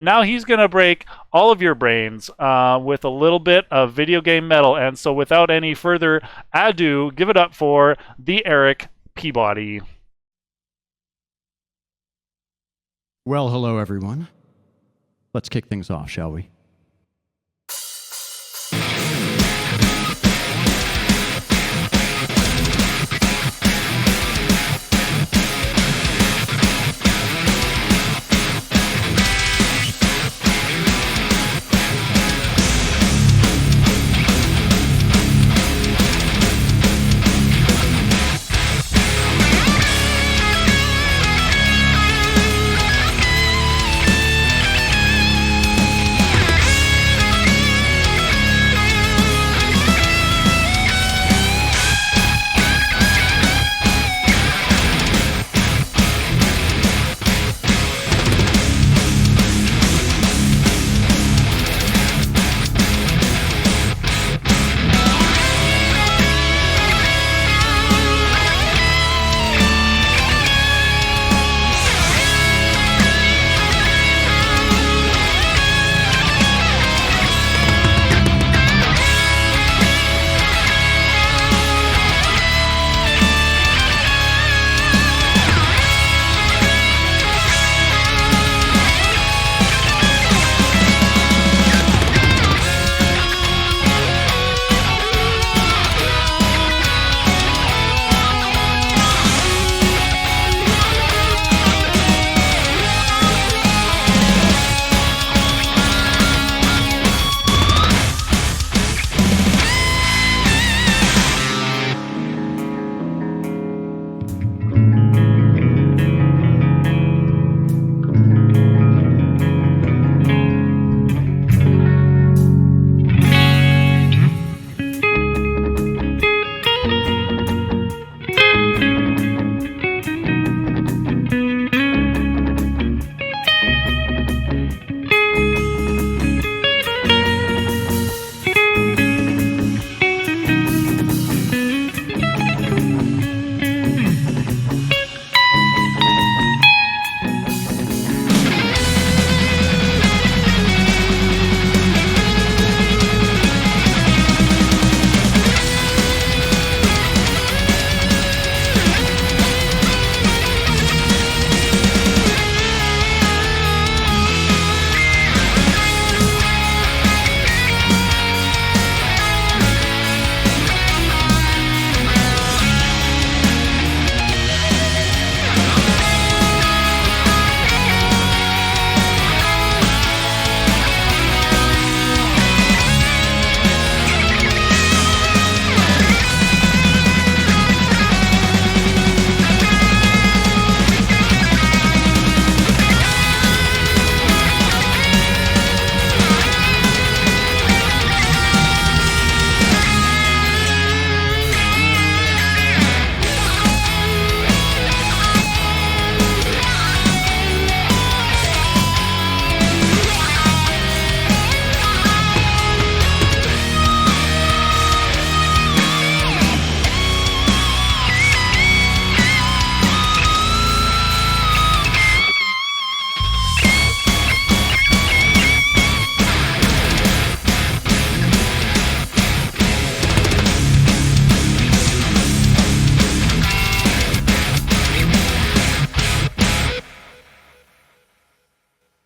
Now he's going to break all of your brains with a little bit of video game metal. And so, without any further ado, give it up for the Eric Peabody. Well, hello, everyone. Let's kick things off, shall we?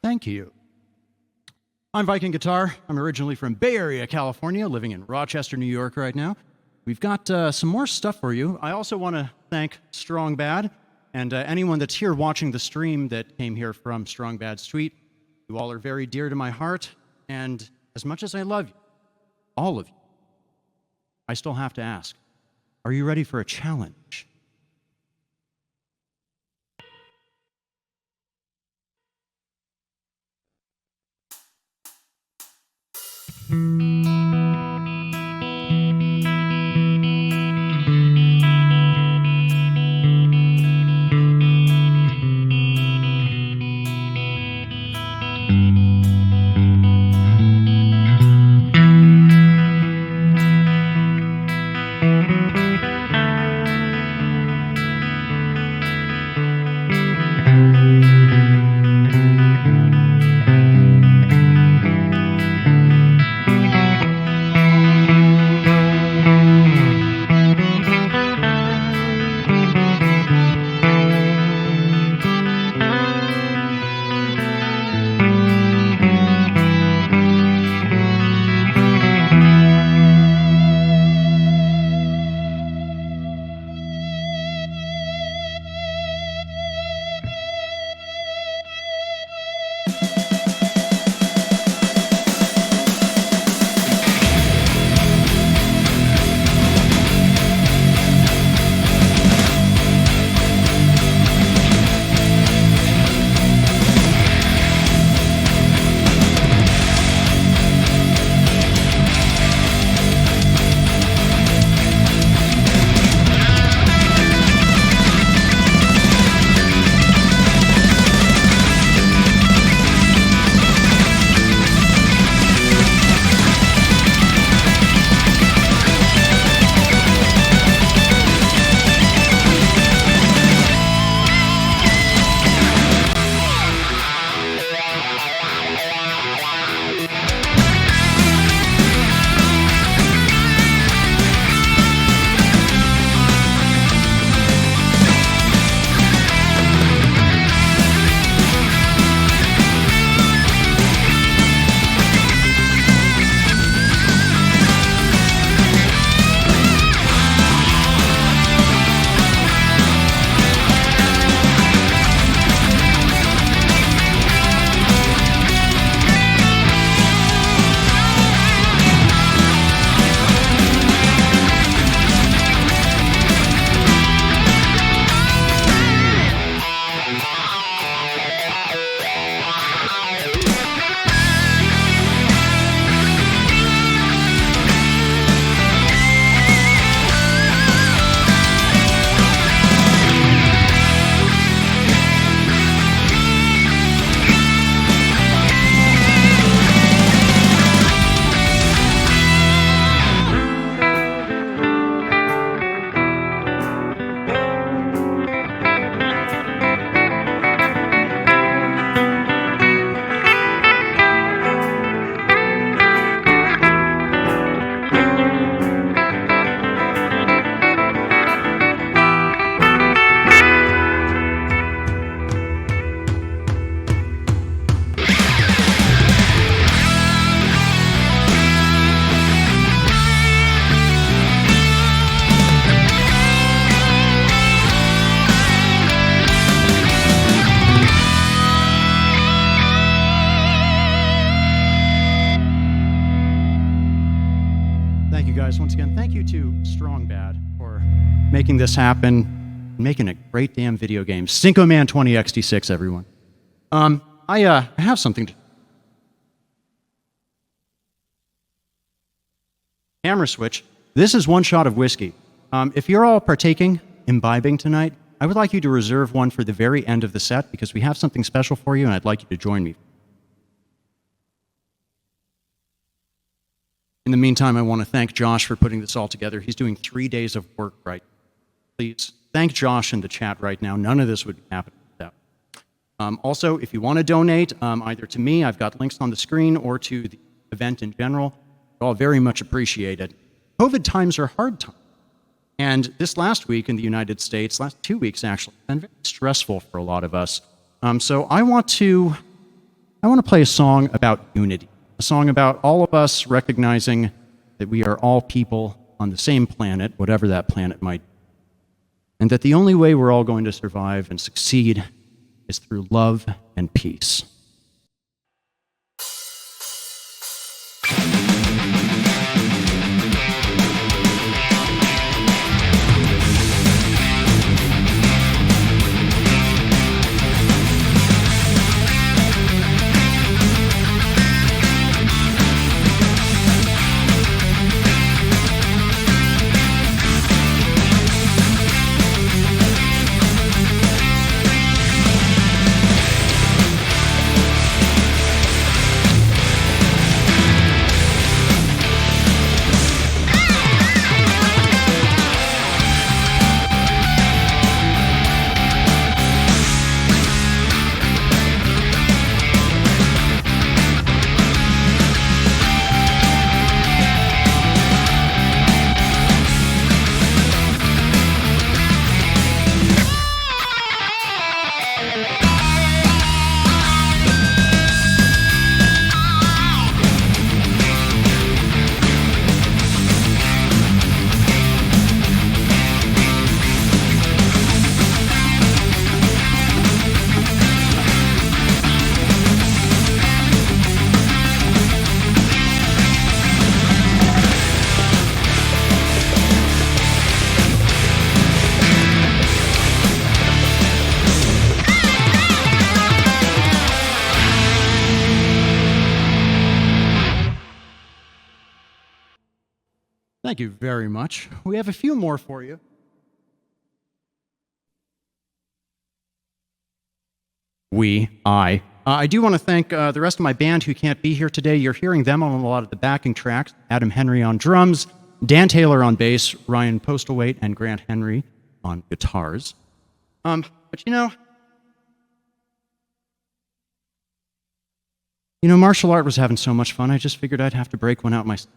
Thank you. I'm Viking Guitar. I'm originally from Bay Area, California, living in Rochester, New York right now. We've got some more stuff for you. I also want to thank Strong Bad and anyone that's here watching the stream that came here from Strong Bad's tweet. You all are very dear to my heart, and as much as I love you, all of you, I still have to ask, are you ready for a challenge? guys. Once again, thank you to Strong Bad for making this happen, making a great damn video game. Cinco Man 20XT6, everyone. I have something to... Camera switch. This is one shot of whiskey. If you're all partaking, imbibing tonight, I would like you to reserve one for the very end of the set because we have something special for you and I'd like you to join me. In the meantime, I want to thank Josh for putting this all together. He's doing 3 days of work right now. Please thank Josh in the chat right now. None of this would be happening without. Also, if you want to donate, either to me, I've got links on the screen, or to the event in general, I'll very much appreciate it. COVID times are hard times. And this last week in the United States, last 2 weeks actually, been very stressful for a lot of us. So I want to play a song about unity. A song about all of us recognizing that we are all people on the same planet, whatever that planet might be, and that the only way we're all going to survive and succeed is through love and peace. Thank you very much. We have a few more for you. I do want to thank the rest of my band who can't be here today. You're hearing them on a lot of the backing tracks. Adam Henry on drums, Dan Taylor on bass, Ryan Postlethwaite and Grant Henry on guitars. But you know, martial art was having so much fun, I just figured I'd have to break one out myself.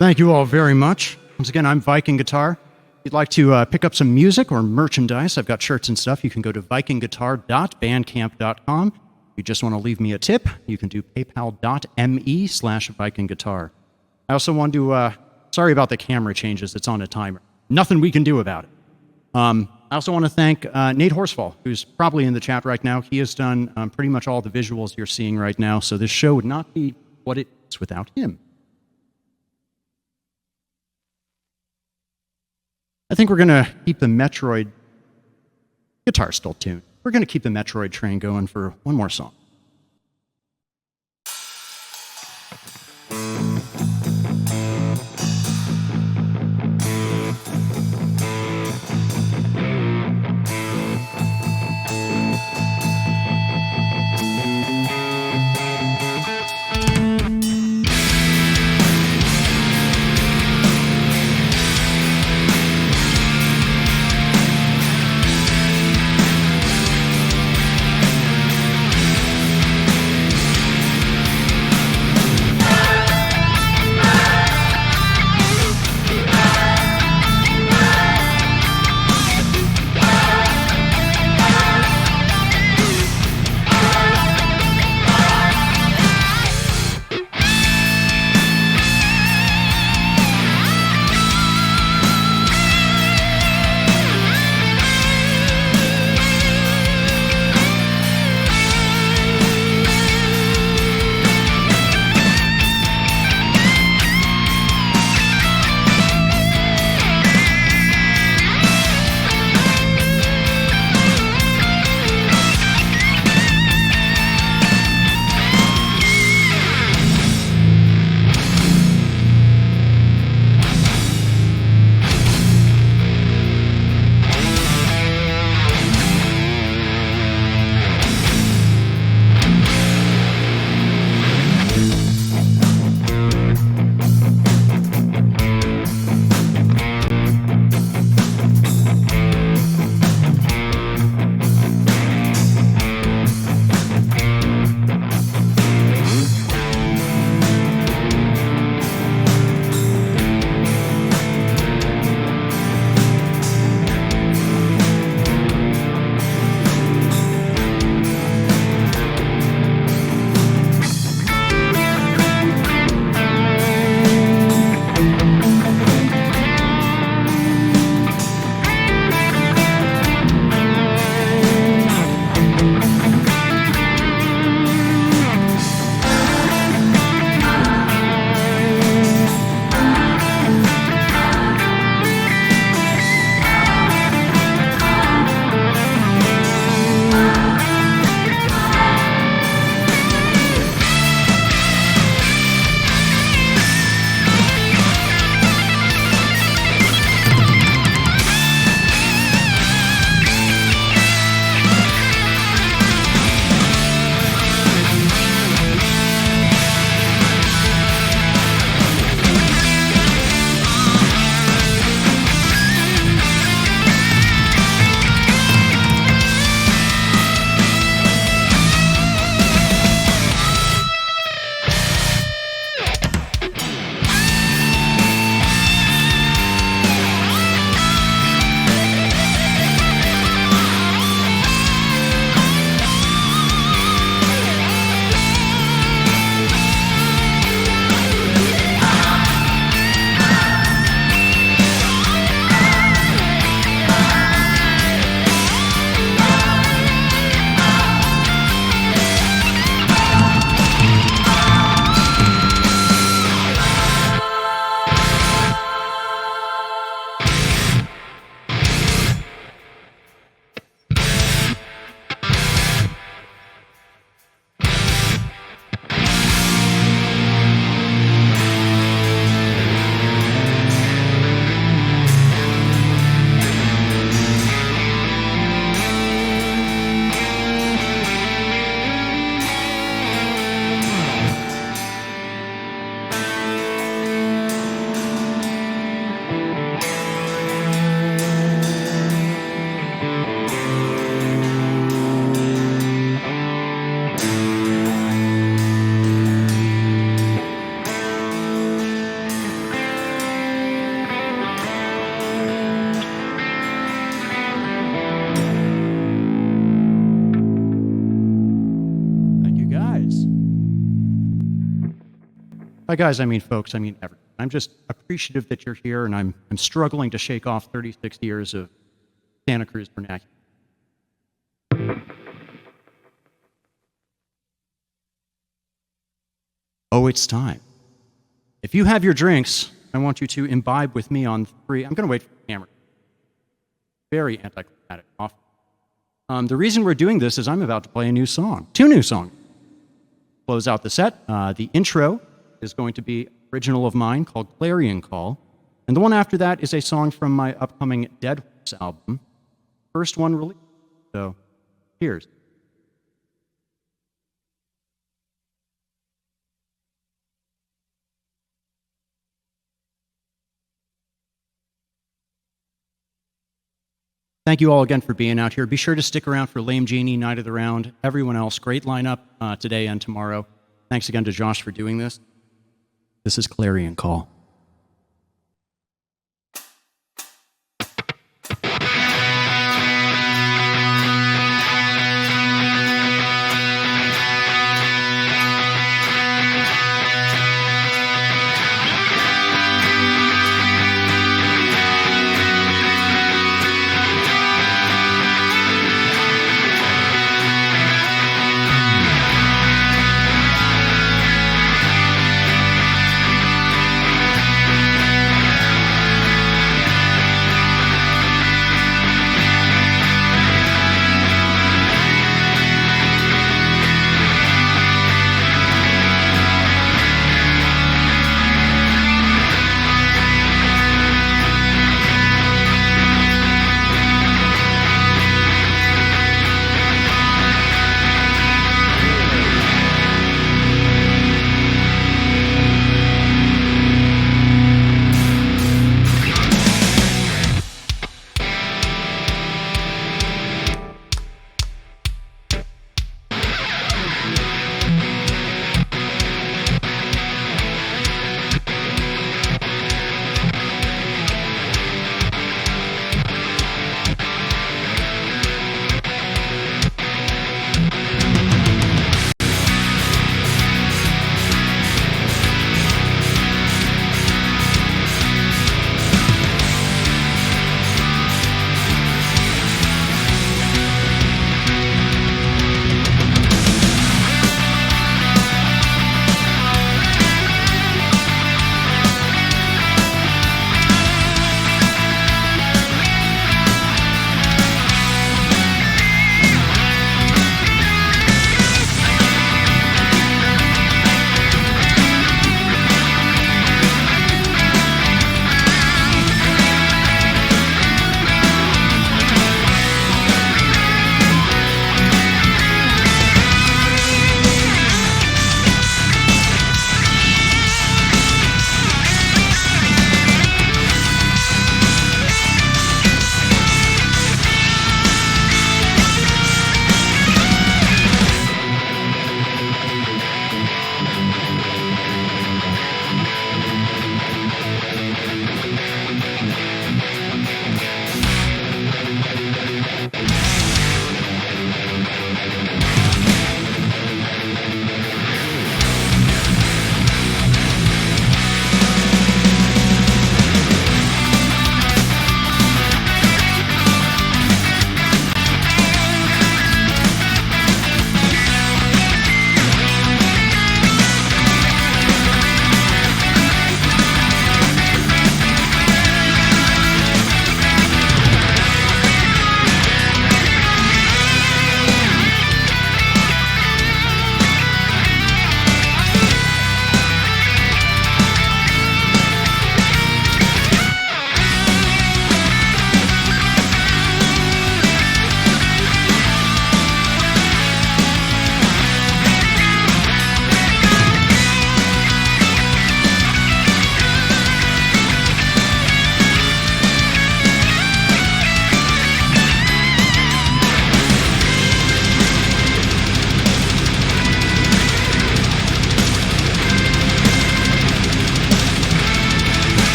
Thank you all very much. Once again, I'm Viking Guitar. If you'd like to pick up some music or merchandise, I've got shirts and stuff. You can go to vikingguitar.bandcamp.com. If you just want to leave me a tip, you can do paypal.me/vikingguitar. I also want to, sorry about the camera changes, it's on a timer. Nothing we can do about it. I also want to thank Nate Horsfall, who's probably in the chat right now. He has done pretty much all the visuals you're seeing right now, so this show would not be what it is without him. I think we're going to keep the Metroid guitar still tuned. We're going to keep the Metroid train going for one more song. guys. By guys, I mean folks, I mean everyone. I'm just appreciative that you're here, and I'm struggling to shake off 36 years of Santa Cruz vernacular. Oh, it's time. If you have your drinks, I want you to imbibe with me on 3. I'm going to wait for the camera. Very anticlimactic. The reason we're doing this is I'm about to play a new song. 2 new songs. Close out the set. The intro is going to be original of mine called Clarion Call. And the one after that is a song from my upcoming Dead Horse album. First one released. So, here's. Thank you all again for being out here. Be sure to stick around for Lame Janie, Night of the Round, everyone else. Great lineup today and tomorrow. Thanks again to Josh for doing this. This is Clarion Call.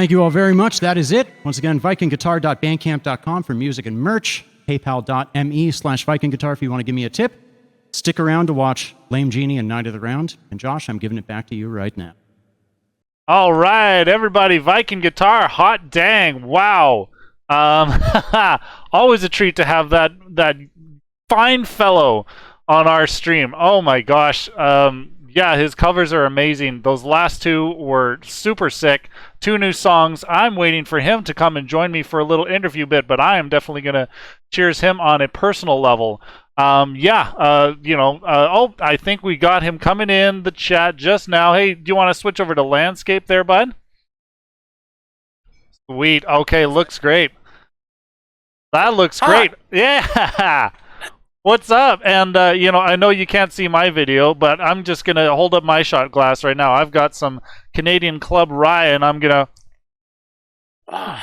thank you all very much. That is it. Once again, vikingguitar.bandcamp.com for music and merch. PayPal.me/VikingGuitar if you want to give me a tip. Stick around to watch Lame Genie and Night of the Round. And Josh, I'm giving it back to you right now. All right, everybody, Viking Guitar, hot dang, wow. Always a treat to have that fine fellow on our stream. Oh my gosh. Yeah, his covers are amazing. Those last two were super sick. 2 new songs. I'm waiting for him to come and join me for a little interview bit, but I am definitely going to cheers him on a personal level. I think we got him coming in the chat just now. Hey, do you want to switch over to landscape there, bud? Sweet. Okay, looks great. That looks great. Yeah. What's up? And, I know you can't see my video, but I'm just going to hold up my shot glass right now. I've got some Canadian Club Rye, and I'm going to...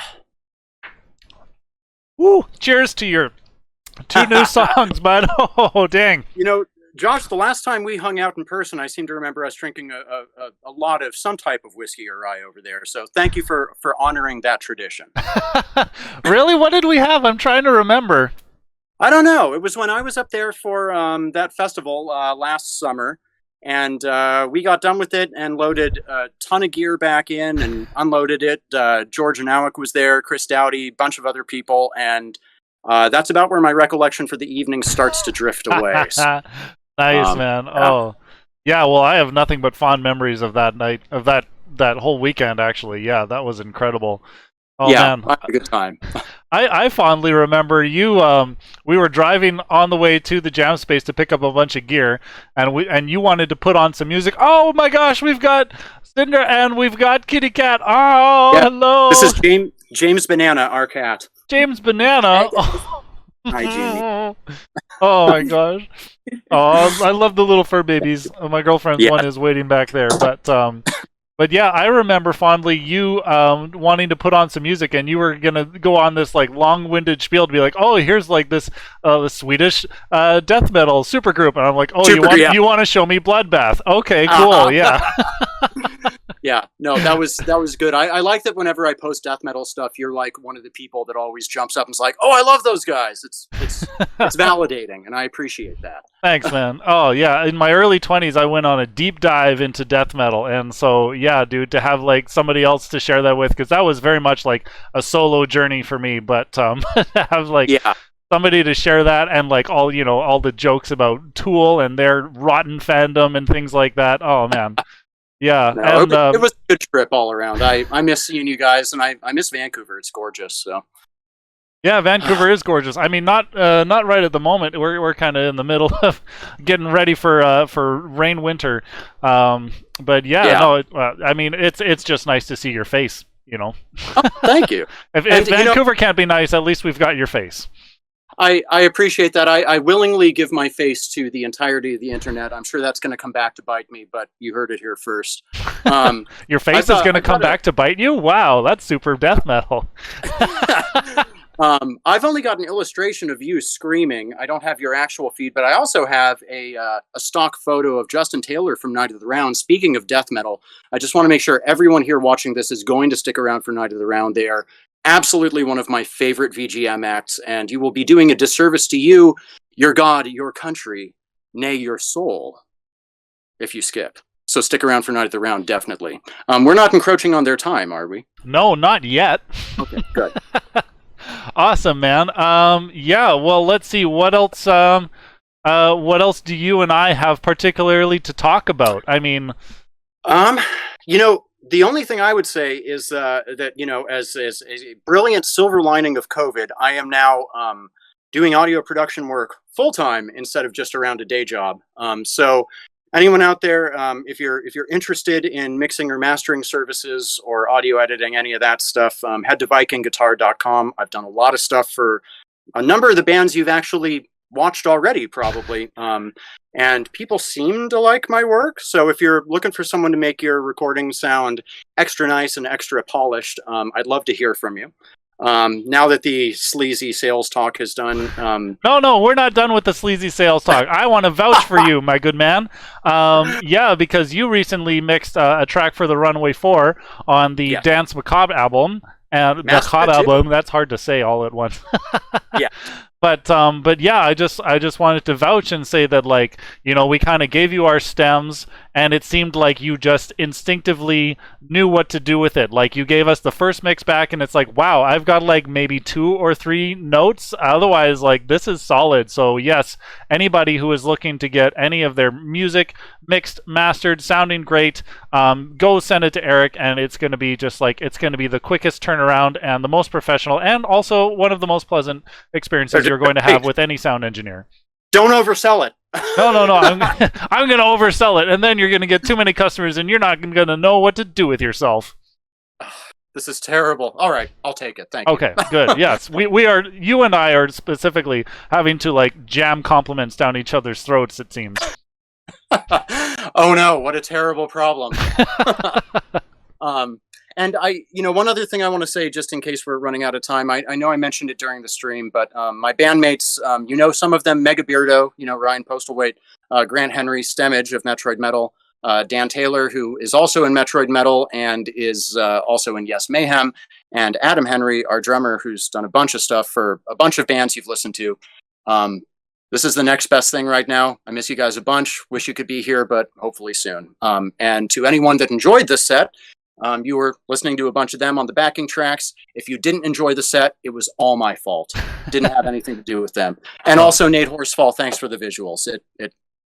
Woo! Cheers to your 2 new songs, bud. Oh, dang. Josh, the last time we hung out in person, I seem to remember us drinking a lot of some type of whiskey or rye over there. So thank you for honoring that tradition. Really? What did we have? I'm trying to remember. I don't know. It was when I was up there for that festival last summer, and we got done with it and loaded a ton of gear back in and unloaded it. George Anowik was there, Chris Dowdy, a bunch of other people, and that's about where my recollection for the evening starts to drift away. So, nice, man. Oh, yeah. Well, I have nothing but fond memories of that night, of that whole weekend. Actually, yeah, that was incredible. Oh, yeah, man. I had a good time. I fondly remember you. We were driving on the way to the jam space to pick up a bunch of gear, and you wanted to put on some music. Oh my gosh, we've got Cinder and we've got Kitty Cat. Oh, yeah. Hello. This is James Banana, our cat. James Banana. Hi, Jamie. Oh my gosh. Oh, I love the little fur babies. My girlfriend's one is waiting back there, But yeah, I remember fondly you wanting to put on some music, and you were gonna go on this like long-winded spiel to be like, "Oh, here's like this Swedish death metal supergroup," and I'm like, "Oh, you want to show me Bloodbath? Okay, cool, yeah." Yeah, no, that was good. I like that whenever I post death metal stuff, you're like one of the people that always jumps up and is like, "Oh, I love those guys." It's validating, and I appreciate that. Thanks, man. Oh yeah, in my early 20s, I went on a deep dive into death metal, and so yeah, dude, to have like somebody else to share that with, because that was very much like a solo journey for me. But to have like somebody to share that, and like all the jokes about Tool and their rotten fandom and things like that. Oh man. Yeah, no, and, it was a good trip all around. I miss seeing you guys, and I miss Vancouver. It's gorgeous. So yeah, Vancouver is gorgeous. I mean, not right at the moment. We're kind of in the middle of getting ready for rain winter. But no, I mean it's just nice to see your face. Oh, thank you. if Vancouver can't be nice, at least we've got your face. I appreciate that. I willingly give my face to the entirety of the internet. I'm sure that's going to come back to bite me, but you heard it here first. Your face is going to come back to bite you? Wow, that's super death metal. I've only got an illustration of you screaming. I don't have your actual feed, but I also have a stock photo of Justin Taylor from Night of the Round. Speaking of death metal, I just want to make sure everyone here watching this is going to stick around for Night of the Round. They are absolutely one of my favorite VGM acts, and you will be doing a disservice to you, your God, your country, nay, your soul, if you skip. So stick around for Night of the Round, definitely. We're not encroaching on their time, are we? No, not yet. Okay, good. Awesome, man. Yeah, well, let's see. What else do you and I have particularly to talk about? I mean... the only thing I would say is that, as a brilliant silver lining of COVID, I am now doing audio production work full-time instead of just around a day job. So anyone out there, if you're interested in mixing or mastering services or audio editing, any of that stuff, head to vikingguitar.com. I've done a lot of stuff for a number of the bands you've actually watched already, probably. And people seem to like my work. So if you're looking for someone to make your recording sound extra nice and extra polished, I'd love to hear from you. Now that the sleazy sales talk is done, No, we're not done with the sleazy sales talk. I want to vouch for you, my good man. Yeah, because you recently mixed a track for the Runway 4 on the Dance Macabre album. And Macabre album, that's hard to say all at once. Yeah. But yeah, I just wanted to vouch and say that, like, you know, we kind of gave you our stems, and it seemed like you just instinctively knew what to do with it. Like, you gave us the first mix back, and it's like, wow, I've got like maybe 2 or 3 notes. Otherwise, like, this is solid. So yes, anybody who is looking to get any of their music mixed, mastered, sounding great, go send it to Eric, and it's going to be just like, it's going to be the quickest turnaround and the most professional, and also one of the most pleasant experiences you're going to have with any sound engineer. Don't oversell it. No. I'm going to oversell it, and then you're going to get too many customers, and you're not going to know what to do with yourself. This is terrible. All right, I'll take it. Thank you. Okay, good. Yes, we are. You and I are specifically having to like jam compliments down each other's throats, it seems. Oh no, what a terrible problem. And one other thing I want to say, just in case we're running out of time, I know I mentioned it during the stream, but my bandmates, some of them, Mega Beardo, Ryan Postlethwaite, Grant Henry, Stemage of Metroid Metal, Dan Taylor, who is also in Metroid Metal and is also in Yes Mayhem, and Adam Henry, our drummer, who's done a bunch of stuff for a bunch of bands you've listened to. This is the next best thing right now. I miss you guys a bunch. Wish you could be here, but hopefully soon. And to anyone that enjoyed this set, you were listening to a bunch of them on the backing tracks. If you didn't enjoy the set, it was all my fault. Didn't have anything to do with them. And also Nate Horsfall, thanks for the visuals. It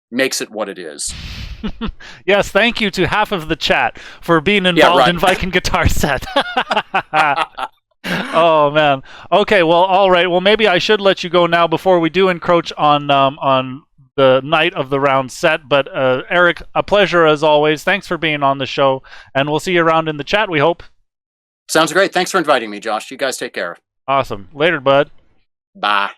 makes it what it is. Yes, thank you to half of the chat for being involved in Viking Guitar Set. Oh man. Okay, well, all right. Well, maybe I should let you go now before we do encroach on the night of the round set. But Eric, a pleasure as always. Thanks for being on the show, and we'll see you around in the chat, we hope. Sounds great. Thanks for inviting me, Josh. You guys take care. Awesome. Later, bud. Bye.